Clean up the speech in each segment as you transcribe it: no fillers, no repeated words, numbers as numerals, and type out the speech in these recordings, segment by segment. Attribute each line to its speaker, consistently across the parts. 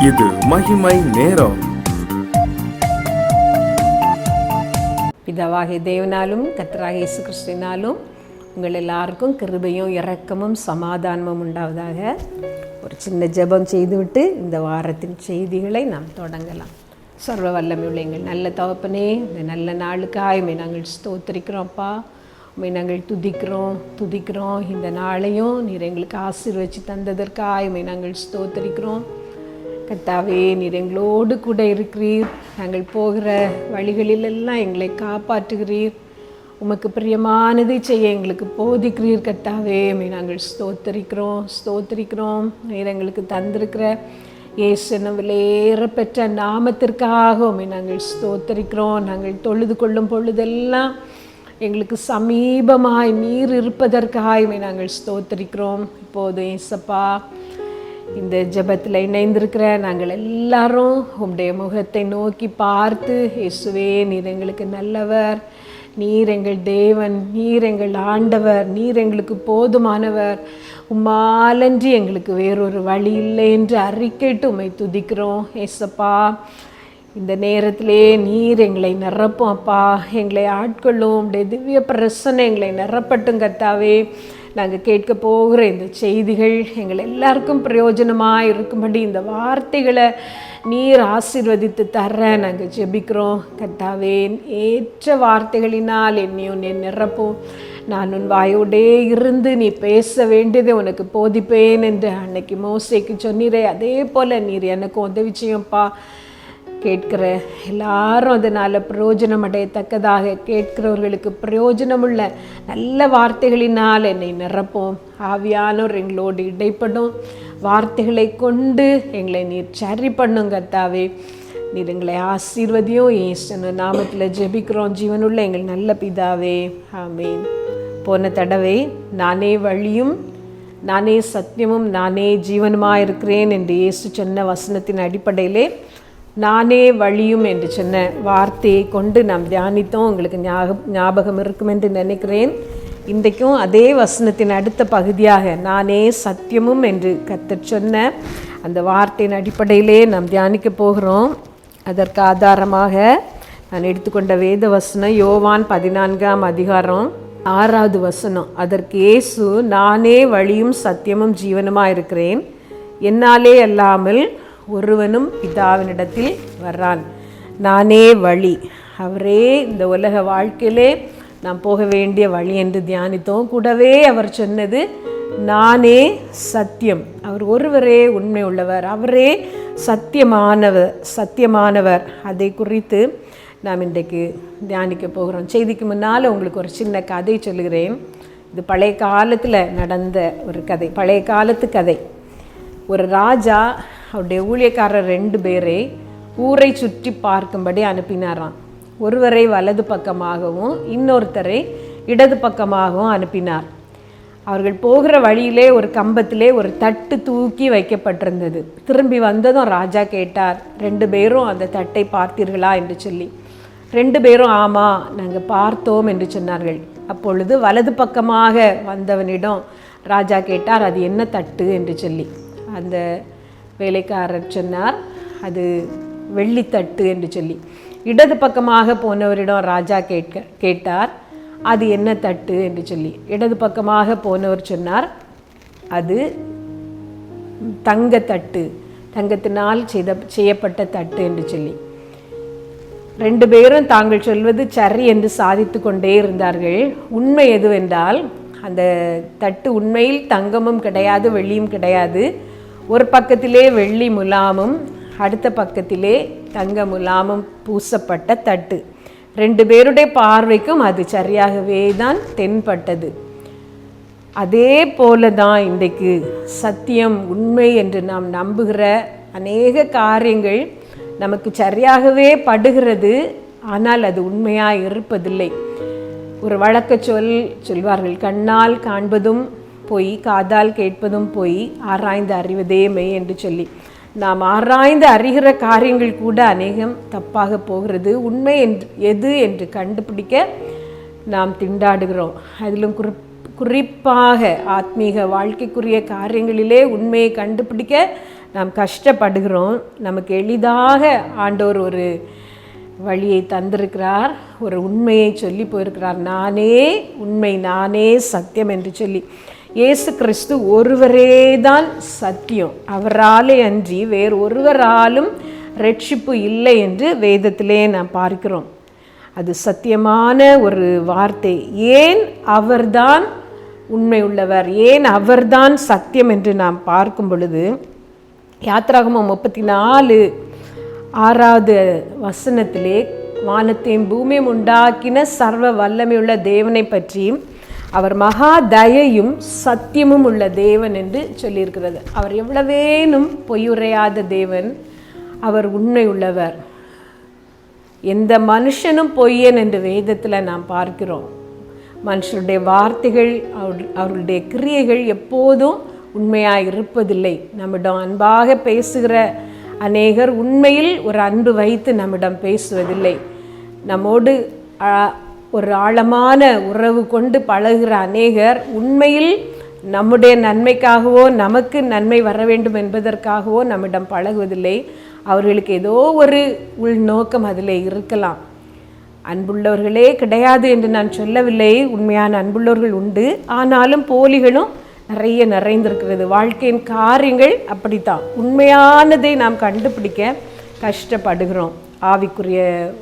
Speaker 1: இது மகிமை நேரம்.
Speaker 2: பிதாவாகிய தேவனாலும் கர்த்தராகிய இயேசு கிறிஸ்துவினாலும் உங்கள் எல்லாருக்கும் கிருபையும் இரக்கமும் சமாதானமும் உண்டாவதாக. ஒரு சின்ன ஜெபம் செய்துவிட்டு இந்த வாரத்தின் செய்திகளை நாம் தொடங்கலாம். சர்வ வல்லமையுள்ள எங்கள் நல்ல தகப்பனே, இந்த நல்ல நாளுக்காய் நாங்கள் ஸ்தோத்திரிக்கிறோம்ப்பா. உண்மை நாங்கள் துதிக்கிறோம். இந்த நாளையும் நீர் எங்களுக்கு ஆசீர்வதித்து தந்ததற்காக நாங்கள் ஸ்தோத்திரிக்கிறோம். கர்த்தாவே, நீர் எங்களோடு கூட இருக்கிறீர். நாங்கள் போகிற வழிகளிலெல்லாம் எங்களை காப்பாற்றுகிறீர். உமக்கு பிரியமானதை செய்ய எங்களுக்கு போதிக்கிறீர். கர்த்தாவே, நாங்கள் ஸ்தோத்திரிக்கிறோம். நீர் எங்களுக்கு தந்திருக்கிற இயேசு விலையேற பெற்ற நாமத்திற்காக நாங்கள் ஸ்தோத்திரிக்கிறோம். நாங்கள் தொழுது கொள்ளும் பொழுதெல்லாம் எங்களுக்கு சமீபமாய் நீர் இருப்பதற்காக நாங்கள் ஸ்தோத்திரிக்கிறோம். இப்போது இயேசப்பா, இந்த ஜெபத்தில் இணைந்திருக்கிற நாங்கள் எல்லாரும் உம்முடைய முகத்தை நோக்கி பார்த்து, இயேசுவே நீர் எங்களுக்கு நல்லவர், நீர் எங்கள் தேவன், நீர் எங்கள் ஆண்டவர், நீர் எங்களுக்கு போதுமானவர், உம்மாலன்றி எங்களுக்கு வேறொரு வழி இல்லை என்று அறிக்கையிட்டு உம்மை துதிக்கிறோம். இயேசப்பா, இந்த நேரத்திலே நீர் எங்களை நிரப்பும் அப்பா, எங்களை ஆட்கொள்ளும். உம்முடைய திவ்ய பிரசன்னம் எங்களை நிரப்பட்டும் கர்த்தாவே. நாங்கள் கேட்க போகிற இந்த செய்திகள் எங்கள் எல்லாருக்கும் பிரயோஜனமாக இருக்கும்படி இந்த வார்த்தைகளை நீர் ஆசீர்வதித்து தர நாங்கள் ஜெபிக்கிறோம் கர்த்தாவே. ஏற்ற வார்த்தைகளினால் என்னையும் நீ நிரப்பும். நான் உன் வாயோடே இருந்து நீ பேச வேண்டியதை உனக்கு போதிப்பேன் என்று அன்னைக்கு மோசேக்கு சொன்னீரே, அதே போல் நீர் எனக்கு உதவி செய்யும்ப்பா. கேட்கிற எல்லாரும் அதனால் பிரயோஜனம் அடையத்தக்கதாக, கேட்கிறவர்களுக்கு பிரயோஜனமுள்ள நல்ல வார்த்தைகளினால் என்னை நிரப்போம். ஆவியானோர் எங்களோடு இடைப்படும். வார்த்தைகளை கொண்டு எங்களை நீர் சரி பண்ணும் கர்த்தாவே. நீர் எங்களை ஆசீர்வதியும். இயேசு நாமத்தில் ஜெபிக்கிறோம் ஜீவனுள்ள எங்கள் நல்ல பிதாவே, ஆமீன். போன தடவை நானே வழியும் நானே சத்தியமும் நானே ஜீவனுமாக இருக்கிறேன் என்று இயேசு சொன்ன வசனத்தின் அடிப்படையிலே நானே வழியும் என்று சொன்ன வார்த்தையை கொண்டு நாம் தியானித்தோம். உங்களுக்கு ஞாபகம் இருக்கும் என்று நினைக்கிறேன். இன்றைக்கும் அதே வசனத்தின் அடுத்த பகுதியாக நானே சத்தியமும் என்று கர்த்தர் சொன்ன அந்த வார்த்தையின் அடிப்படையிலே நாம் தியானிக்க போகிறோம். அதற்கு ஆதாரமாக நான் எடுத்துக்கொண்ட வேத வசனம் யோவான் 14ஆம் அதிகாரம் 6வது வசனம். அதற்கு இயேசு, நானே வழியும் சத்தியமும் ஜீவனுமாக இருக்கிறேன், என்னாலே அல்லாமல் ஒருவனும் பிதாவினிடத்தில் வர்றான். நானே வழி, அவரே இந்த உலக வாழ்க்கையிலே நாம் போக வேண்டிய வழி என்று தியானித்தோம். கூடவே அவர் சொன்னது நானே சத்தியம், அவர் ஒருவரே உண்மை உள்ளவர், அவரே சத்தியமானவர். அதை குறித்து நாம் இன்றைக்கு தியானிக்க போகிறோம். செய்திக்கு முன்னால் உங்களுக்கு ஒரு சின்ன கதை சொல்லுகிறேன். இது பழைய காலத்தில் நடந்த ஒரு கதை, பழைய காலத்து கதை. ஒரு ராஜா அவருடைய ஊழியக்காரர் 2 பேரை ஊரை சுற்றி பார்க்கும்படி அனுப்பினாராம். ஒருவரை வலது பக்கமாகவும் இன்னொருத்தரை இடது பக்கமாகவும் அனுப்பினார். அவர்கள் போகிற வழியிலே ஒரு கம்பத்திலே ஒரு தட்டு தூக்கி வைக்கப்பட்டிருந்தது. திரும்பி வந்ததும் ராஜா கேட்டார், 2 பேரும் அந்த தட்டை பார்த்தீர்களா என்று சொல்லி. 2 பேரும் ஆமாம், நாங்கள் பார்த்தோம் என்று சொன்னார்கள். அப்பொழுது வலது பக்கமாக வந்தவனிடம் ராஜா கேட்டார், அது என்ன தட்டு என்று சொல்லி. அந்த வேலைக்காரர் சொன்னார், அது வெள்ளித்தட்டு என்று சொல்லி. இடது பக்கமாக போனவரிடம் ராஜா கேட்டார், அது என்ன தட்டு என்று சொல்லி. இடது பக்கமாக போனவர் சொன்னார், அது தங்கத்தட்டு, தங்கத்தினால் செய்யப்பட்ட தட்டு என்று சொல்லி. 2 பேரும் தாங்கள் சொல்வது சரி என்று சாதித்து கொண்டே இருந்தார்கள். உண்மை எதுவென்றால், அந்த தட்டு உண்மையில் தங்கமும் கிடையாது, வெள்ளியும் கிடையாது. ஒரு பக்கத்திலே வெள்ளி முலாமும் அடுத்த பக்கத்திலே தங்க முலாமும் பூசப்பட்ட தட்டு. 2 பேருடைய பார்வைக்கும் அது சரியாகவே தான் தென்பட்டது. அதே போல தான் இன்றைக்கு சத்தியம், உண்மை என்று நாம் நம்புகிற அநேக காரியங்கள் நமக்கு சரியாகவே படுகிறது, ஆனால் அது உண்மையாக இருப்பதில்லை. ஒரு வழக்க சொல்வார்கள், கண்ணால் காண்பதும் பொய், காதால் கேட்பதும் பொய், ஆராய்ந்து அறிவதே மெய் என்று சொல்லி. நாம் ஆராய்ந்து அறிகிற காரியங்கள் கூட அநேகம் தப்பாக போகிறது. உண்மை எது என்று கண்டுபிடிக்க நாம் திண்டாடுகிறோம். அதிலும் குறிப்பாக ஆத்மீக வாழ்க்கைக்குரிய காரியங்களிலே உண்மையை கண்டுபிடிக்க நாம் கஷ்டப்படுகிறோம். நமக்கு எளிதாக ஆண்டவர் ஒரு வழியை தந்திருக்கிறார், ஒரு உண்மையை சொல்லி போயிருக்கிறார். நானே உண்மை, நானே சத்தியம் என்று சொல்லி. இயேசு கிறிஸ்து ஒருவரே தான் சத்தியம், அவராலே அன்றி வேறு ஒருவராலும் ரட்சிப்பு இல்லை என்று வேதத்திலே நாம் பார்க்கிறோம். அது சத்தியமான ஒரு வார்த்தை. ஏன் அவர்தான் உண்மை உள்ளவர், ஏன் அவர்தான் சத்தியம் என்று நாம் பார்க்கும் பொழுது யாத்திராகமம் 34:6 வானத்தையும் பூமியும் உண்டாக்கின சர்வ வல்லமையுள்ள தேவனை பற்றியும் அவர் மகா தயையும் சத்தியமும் உள்ள தேவன் என்று சொல்லியிருக்கிறது. அவர் எவ்வளவேனும் பொய்யுரையாத தேவன், அவர் உண்மை உள்ளவர். எந்த மனுஷனும் பொய்யன் என்று வேதத்தில் நாம் பார்க்கிறோம். மனுஷருடைய வார்த்தைகள், அவர்களுடைய கிரியைகள் எப்போதும் உண்மையாக இருப்பதில்லை. நம்மிடம் அன்பாக பேசுகிற அநேகர் உண்மையில் ஒரு அன்பு வைத்து நம்மிடம் பேசுவதில்லை. நம்மோடு ஒரு ஆழமான உறவு கொண்டு பழகுகிற அநேகர் உண்மையில் நம்முடைய நன்மைக்காகவோ நமக்கு நன்மை வர வேண்டும் என்பதற்காகவோ நம்மிடம் பழகுவதில்லை. அவர்களுக்கு ஏதோ ஒரு உள்நோக்கம் அதில் இருக்கலாம். அன்புள்ளவர்களே கிடையாது என்று நான் சொல்லவில்லை, உண்மையான அன்புள்ளவர்கள் உண்டு. ஆனாலும் போலிகளும் நிறைந்திருக்கிறது. வாழ்க்கையின் காரியங்கள் அப்படித்தான். உண்மையானதை நாம் கண்டுபிடிக்க கஷ்டப்படுகிறோம். ஆவிக்குரிய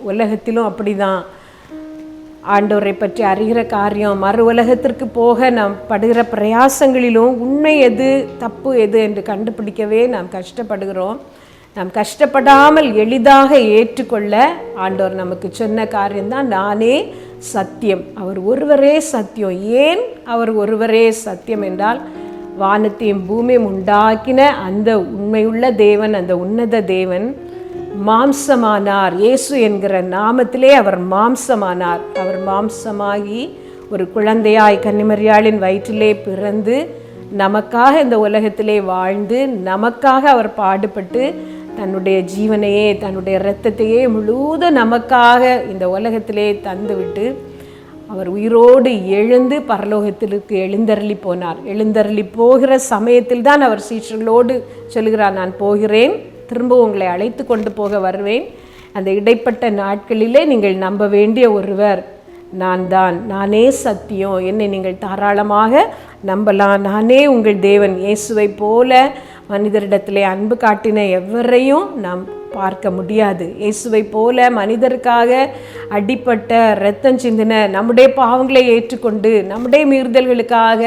Speaker 2: உலகத்திலும் அப்படிதான். ஆண்டவரை பற்றி அறிகிற காரியம், மறு உலகத்திற்கு போக நாம் படுகிற பிரயாசங்களிலும் உண்மை எது தப்பு எது என்று கண்டுபிடிக்கவே நாம் கஷ்டப்படுகிறோம். நாம் கஷ்டப்படாமல் எளிதாக ஏற்றுக்கொள்ள ஆண்டவர் நமக்கு சொன்ன காரியம்தான் நானே சத்தியம், அவர் ஒருவரே சத்தியம். ஏன் அவர் ஒருவரே சத்தியம் என்றால், வானத்தையும் பூமியும் உண்டாக்கின அந்த உண்மையுள்ள தேவன், அந்த உன்னத தேவன் மாம்சமானார். இயேசு என்கிற நாமத்திலே அவர் மாம்சமானார். அவர் மாம்சமாகி ஒரு குழந்தையாய் கன்னிமரியாளின் வயிற்றிலே பிறந்து நமக்காக இந்த உலகத்திலே வாழ்ந்து நமக்காக அவர் பாடுபட்டு தன்னுடைய ஜீவனையே தன்னுடைய இரத்தத்தையே முழுவதும் நமக்காக இந்த உலகத்திலே தந்துவிட்டு அவர் உயிரோடு எழுந்து பரலோகத்திற்கு எழுந்தருளி போனார். எழுந்தருளி போகிற சமயத்தில் தான் அவர் சீஷர்களோடு சொல்கிறார், நான் போகிறேன், திரும்ப உங்களை அழைத்து கொண்டு போக வருவேன். அந்த இடைப்பட்ட நாட்களிலே நீங்கள் நம்ப வேண்டிய ஒருவர் நான் தான், நானே சத்தியம், என்னை நீங்கள் தாராளமாக நம்பலாம், நானே உங்கள் தேவன். இயேசுவை போல மனிதரிடத்திலே அன்பு காட்டின எவரையும் நாம் பார்க்க முடியாது. இயேசுவை போல மனிதருக்காக அடிப்பட்ட இரத்தம் சிந்தின, நம்முடைய பாவங்களை ஏற்றுக்கொண்டு நம்முடைய மீறுதல்களுக்காக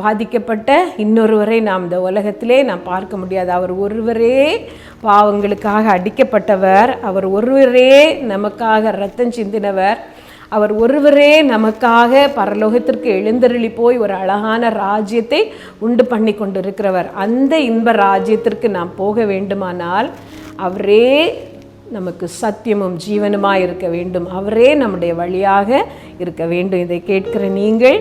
Speaker 2: பாதிக்கப்பட்ட இன்னொருவரை நாம் இந்த உலகத்திலே நாம் பார்க்க முடியாது. அவர் ஒருவரே பாவங்களுக்காக அடிக்கப்பட்டவர், அவர் ஒருவரே நமக்காக இரத்தம் சிந்தினவர், அவர் ஒருவரே நமக்காக பரலோகத்திற்கு எழுந்தருளி போய் ஒரு அழகான ராஜ்யத்தை உண்டு பண்ணி கொண்டிருக்கிறவர். அந்த இன்ப ராஜ்யத்திற்கு நாம் போக வேண்டுமானால் அவரே நமக்கு சத்தியமும் ஜீவனுமாய் இருக்க வேண்டும். அவரே நம்முடைய வழியாக இருக்க வேண்டும். இதை கேட்கிற நீங்கள்,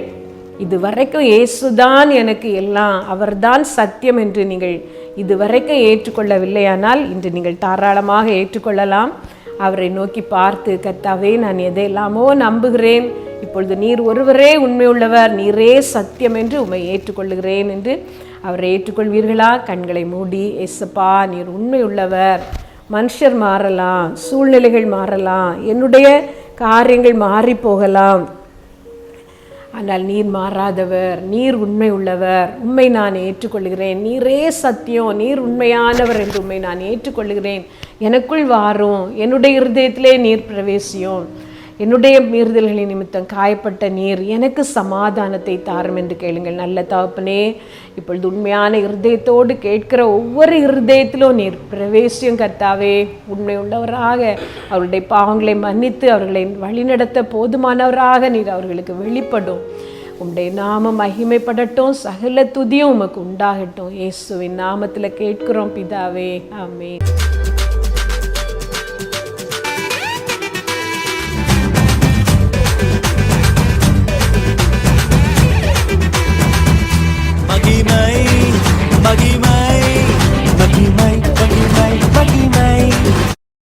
Speaker 2: இதுவரைக்கும் இயேசுதான் எனக்கு எல்லாம், அவர்தான் சத்தியம் என்று நீங்கள் இதுவரைக்கும் ஏற்றுக்கொள்ளவில்லையானால் இன்று நீங்கள் தாராளமாக ஏற்றுக்கொள்ளலாம். அவரை நோக்கி பார்த்து, கர்த்தாவே, நான் எதையெல்லாமோ நம்புகிறேன், இப்பொழுது நீர் ஒருவரே உண்மை உள்ளவர், நீரே சத்தியம் என்று உம்மை ஏற்றுக்கொள்ளுகிறேன் என்று அவரை ஏற்றுக்கொள்வீர்களா? கண்களை மூடி, ஏசப்பா நீர் உண்மை உள்ளவர், மனுஷர் மாறலாம், சூழ்நிலைகள் மாறலாம், என்னுடைய காரியங்கள் மாறி போகலாம், ஆனால் நீர் மாறாதவர், நீர் உண்மை உள்ளவர், உண்மை நான் ஏற்றுக்கொள்கிறேன், நீரே சத்தியம், நீர் உண்மையானவர் என்று உண்மை நான் ஏற்றுக்கொள்கிறேன், எனக்குள் வாரும், என்னுடைய இருதயத்திலே நீர் பிரவேசியும், என்னுடைய மீறுதல்களின் நிமித்தம் காயப்பட்ட நீர் எனக்கு சமாதானத்தை தாரும் என்று கேளுங்கள். நல்ல தகப்பனே, இப்பொழுது உண்மையான இருதயத்தோடு கேட்கிற ஒவ்வொரு இருதயத்திலும் நீர் பிரவேசியும் கர்த்தாவே. உண்மை உள்ளவராக அவர்களுடைய பாவங்களை மன்னித்து அவர்களை வழிநடத்த போதுமானவராக நீர் அவர்களுக்கு வெளிப்படும். உம்முடைய நாமம் மகிமைப்படட்டும், சகல துதியும் உமக்கு உண்டாகட்டும். இயேசுவின் நாமத்தில் கேட்கிறோம் பிதாவே, ஆமென்.